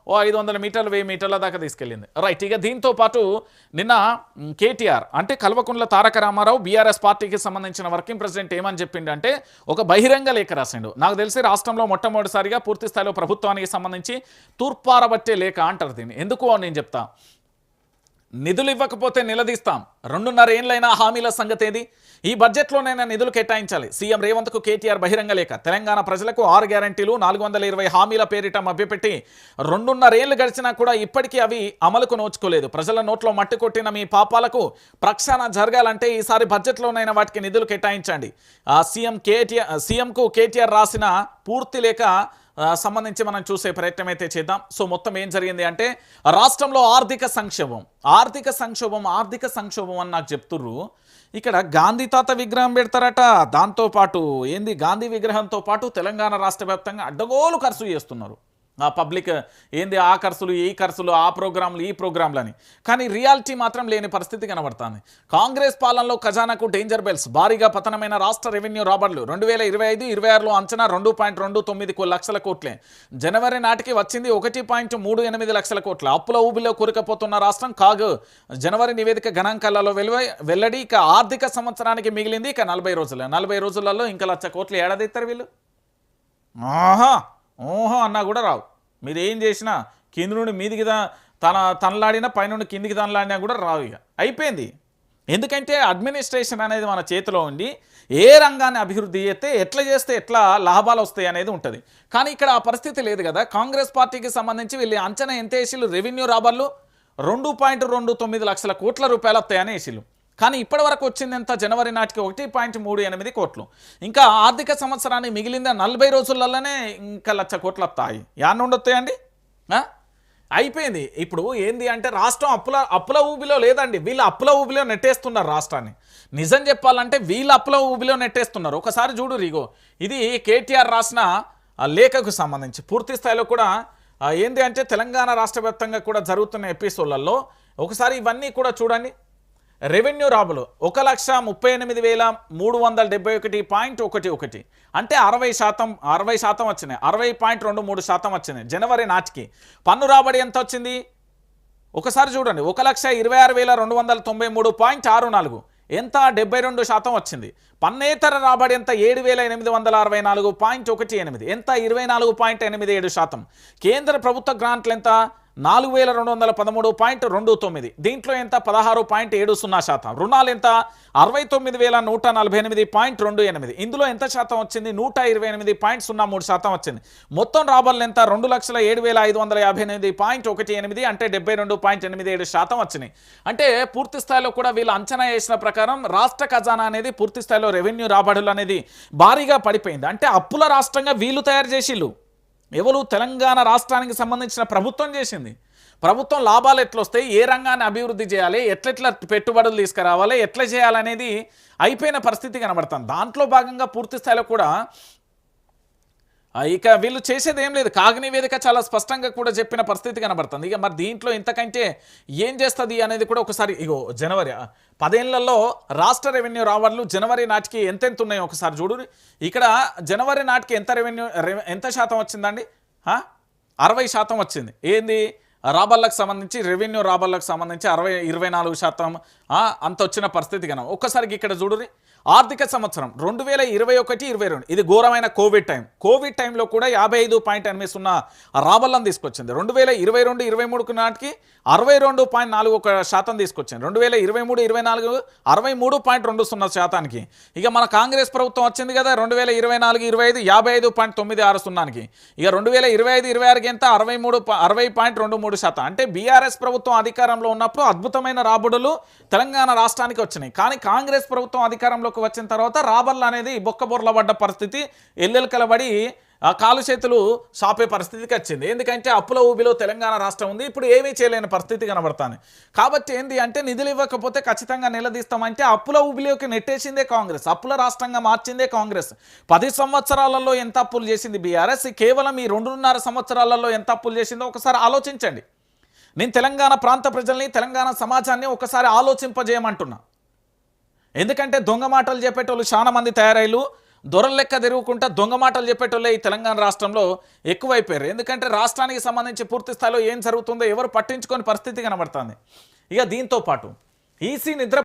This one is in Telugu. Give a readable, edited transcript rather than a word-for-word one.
ఓ 500 మీటర్లు 1000 మీటర్ల దాకా తీసుకెళ్ళింది. రైట్. ఇక దీంతో పాటు నిన్న కేటీఆర్ అంటే కల్వకుంట్ల తారక రామారావు బీఆర్ఎస్ పార్టీకి సంబంధించిన వర్కింగ్ ప్రెసిడెంట్ ఏమని చెప్పిండంటే ఒక బహిరంగ లేఖ రాసిండు. నాకు తెలిసి రాష్ట్రంలో మొట్టమొదటిసారిగా పూర్తి స్థాయిలో ప్రభుత్వానికి సంబంధించి తూర్పారబట్టే లేఖ అంటారు దీన్ని. ఎందుకు నేను చెప్తా. నిధులు ఇవ్వకపోతే నిలదీస్తాం. 2.5 ఏళ్లైనా హామీల సంగతి ఏది? ఈ బడ్జెట్లోనైనా నిధులు కేటాయించాలి. సీఎం రేవంత్కు కేటీఆర్ బహిరంగ లేఖ. తెలంగాణ ప్రజలకు 6 గ్యారంటీలు 420 హామీల పేరిట మభ్యపెట్టి 2.5 ఏళ్లు గడిచినా కూడా ఇప్పటికీ అవి అమలుకు నోచుకోలేదు. ప్రజల నోట్లో మట్టి కొట్టిన మీ పాపాలకు ప్రక్షాళన జరగాలంటే ఈసారి బడ్జెట్లోనైనా వాటికి నిధులు కేటాయించండి. సీఎంకు కేటీఆర్ రాసిన పూర్తి లేఖ సంబంధించి మనం చూసే ప్రయత్నం అయితే చేద్దాం. సో మొత్తం ఏం జరిగింది అంటే రాష్ట్రంలో ఆర్థిక సంక్షోభం అని నాకు చెప్తుర్రు. ఇక్కడ గాంధీ తాత విగ్రహం పెడతారట. దాంతోపాటు ఏంది గాంధీ విగ్రహంతో పాటు తెలంగాణ రాష్ట్ర వ్యాప్తంగా అడ్డగోలు ఖర్చు చేస్తున్నారు. పబ్లిక్ ఏంది ఆ ఖర్చులు ఈ ఖర్చులు ఆ ప్రోగ్రాంలు ఈ ప్రోగ్రాంలని. కానీ రియాలిటీ మాత్రం లేని పరిస్థితి కనబడుతుంది. కాంగ్రెస్ పాలనలో ఖజానాకు డేంజర్ బెల్స్. భారీగా పతనమైన రాష్ట్ర రెవెన్యూ రాబడులు 2025-26లో అంచనా 2.29 లక్షల కోట్లే. జనవరి నాటికి వచ్చింది 1.38 లక్షల కోట్ల. అప్పుల ఊబిలో కూరుకుపోతున్న రాష్ట్రం కాగు. జనవరి నివేదిక గణాంకాలలో వెల్లడి. ఇక ఆర్థిక సంవత్సరానికి మిగిలింది ఇక 40 రోజులలో ఇంకా 1 లక్ష కోట్లు ఏడాదిస్తారు వీళ్ళు. ఓహో అన్నా కూడా రావు. మీరు ఏం చేసినా కింది నుండి మీదికి తనలాడినా పైనుండి కిందికి తనలాడినా కూడా రావు. ఇక అయిపోయింది. ఎందుకంటే అడ్మినిస్ట్రేషన్ అనేది మన చేతిలో ఉండి ఏ రంగాన్ని అభివృద్ధి చేస్తే ఎట్లా లాభాలు వస్తాయి అనేది ఉంటుంది. కానీ ఇక్కడ ఆ పరిస్థితి లేదు కదా. కాంగ్రెస్ పార్టీకి సంబంధించి వీళ్ళు అంచనా ఎంత వేసిళ్ళు? రెవెన్యూ రాబడులు 2.29 లక్షల కోట్ల రూపాయలు వస్తాయని వేసిళ్ళు. కానీ ఇప్పటి వరకు వచ్చింది ఎంత? జనవరి నాటికి 1.38 కోట్లు. ఇంకా ఆర్థిక సంవత్సరానికి మిగిలిందా 40 రోజులలోనే ఇంకా 1 లక్ష కోట్లు వస్తాయి. యాడ్ నుండి వస్తాయండి. అయిపోయింది. ఇప్పుడు ఏంది అంటే రాష్ట్రం అప్పుల ఊబిలో లేదండి. వీళ్ళు అప్పుల ఊబిలో నెట్టేస్తున్నారు రాష్ట్రాన్ని. నిజం చెప్పాలంటే వీళ్ళు అప్పుల ఊబిలో నెట్టేస్తున్నారు. ఒకసారి చూడు రిగో, ఇది కేటీఆర్ రాసిన లేఖకు సంబంధించి పూర్తి స్థాయిలో కూడా ఏంది అంటే తెలంగాణ రాష్ట్ర వ్యాప్తంగా కూడా జరుగుతున్న ఎపిసోడ్లలో ఒకసారి ఇవన్నీ కూడా చూడండి. రెవెన్యూ రాబులు 1,38,371.11 అంటే 60% వచ్చినాయి. 60.23% వచ్చినాయి జనవరి నాటికి. పన్ను రాబడి ఎంత వచ్చింది ఒకసారి చూడండి. 1,26,293.64 ఎంత? 72% వచ్చింది. పన్నేతర రాబడి ఎంత? 7,864.18 ఎంత? 24.87%. కేంద్ర ప్రభుత్వ గ్రాంట్లు ఎంత? 4,213.29. దీంట్లో ఎంత? 16.70%. రుణాలు ఎంత? 69,148.28. ఇందులో ఎంత శాతం వచ్చింది? 128.03% వచ్చింది. మొత్తం రాబడులు ఎంత? 2,07,558.18 అంటే 72.87% వచ్చినాయి. అంటే పూర్తి స్థాయిలో కూడా వీళ్ళు అంచనా వేసిన ప్రకారం రాష్ట్ర ఖజానా అనేది పూర్తి స్థాయిలో రెవెన్యూ రాబడులు అనేది భారీగా పడిపోయింది. అంటే అప్పుల రాష్ట్రంగా వీళ్ళు తయారు చేసిళ్ళు. ఎవరు? తెలంగాణ రాష్ట్రానికి సంబంధించిన ప్రభుత్వం చేసింది. ప్రభుత్వం లాభాలు ఎట్లా వస్తాయి, ఏ రంగాన్ని అభివృద్ధి చేయాలి, ఎట్లెట్లా పెట్టుబడులు తీసుకురావాలి, ఎట్లా చేయాలనేది అయిపోయిన పరిస్థితి కనబడుతుంది. దాంట్లో భాగంగా పూర్తి స్థాయిలో కూడా ఇక వీళ్ళు చేసేది ఏం లేదు. కాగ్ని వేదిక చాలా స్పష్టంగా కూడా చెప్పిన పరిస్థితి కనబడుతుంది. ఇక మరి దీంట్లో ఇంతకంటే ఏం చేస్తుంది అనేది కూడా ఒకసారి ఇగో జనవరి 10 ఏళ్లలో రాష్ట్ర రెవెన్యూ రాబడులు జనవరి నాటికి ఎంతెంత ఉన్నాయో ఒకసారి చూడు. ఇక్కడ జనవరి నాటికి ఎంత శాతం వచ్చిందండి? 60% వచ్చింది. ఏంది రాబడులకు సంబంధించి? రెవెన్యూ రాబడులకు సంబంధించి 24% అంత వచ్చిన పరిస్థితి కన్నా. ఒక్కసారికి ఇక్కడ చూడురి. ఆర్థిక సంవత్సరం 2021-22 ఇది ఘోరమైన కోవిడ్ టైంలో కూడా 55.80 రాబడులను తీసుకొచ్చింది. 2022-23 నాటికి 62.41% తీసుకొచ్చింది. 2023-24 63.20%. ఇక మన కాంగ్రెస్ ప్రభుత్వం వచ్చింది కదా 2024-25 55.96%. ఇక 2025-26 ఎంత? 60.23%. అంటే బీఆర్ఎస్ ప్రభుత్వం అధికారంలో ఉన్నప్పుడు అద్భుతమైన రాబడులు తెలంగాణ రాష్ట్రానికి వచ్చినాయి. కానీ కాంగ్రెస్ ప్రభుత్వం అధికారంలోకి వచ్చిన తర్వాత రాబడులు అనేది బొక్కబొర్ల పడ్డ పరిస్థితి, ఎల్లెలు కలబడి కాలు చేతులు సాపే పరిస్థితికి వచ్చింది. ఎందుకంటే అప్పుల ఊబిలో తెలంగాణ రాష్ట్రం ఉంది. ఇప్పుడు ఏమీ చేయలేని పరిస్థితి కనబడుతుంది. కాబట్టి ఏంది అంటే నిధులు ఇవ్వకపోతే ఖచ్చితంగా నిలదీస్తామంటే అప్పుల ఊబిలోకి నెట్టేసిందే కాంగ్రెస్, అప్పుల రాష్ట్రంగా మార్చిందే కాంగ్రెస్. 10 సంవత్సరాలలో ఎంత అప్పులు చేసింది బీఆర్ఎస్? కేవలం ఈ 2.5 సంవత్సరాలలో ఎంత అప్పులు చేసిందో ఒకసారి ఆలోచించండి. నేను తెలంగాణ ప్రాంత ప్రజల్ని, తెలంగాణ సమాజాన్ని ఒకసారి ఆలోచింపజేయమంటున్నా. ఎందుకంటే దొంగ మాటలు చెప్పేటోళ్ళు చాలా మంది తయారయ్యారు. దొరల లెక్క తిరుగుకుంటా దొంగ మాటలు చెప్పేటోళ్ళే ఈ తెలంగాణ రాష్ట్రంలో ఎక్కువైపోయారు. ఎందుకంటే రాష్ట్రానికి సంబంధించి పూర్తి స్థాయిలో ఏం జరుగుతుందో ఎవరు పట్టించుకొని పరిస్థితి కనబడుతుంది. ఇక దీంతో పాటు ఈసీ నిద్ర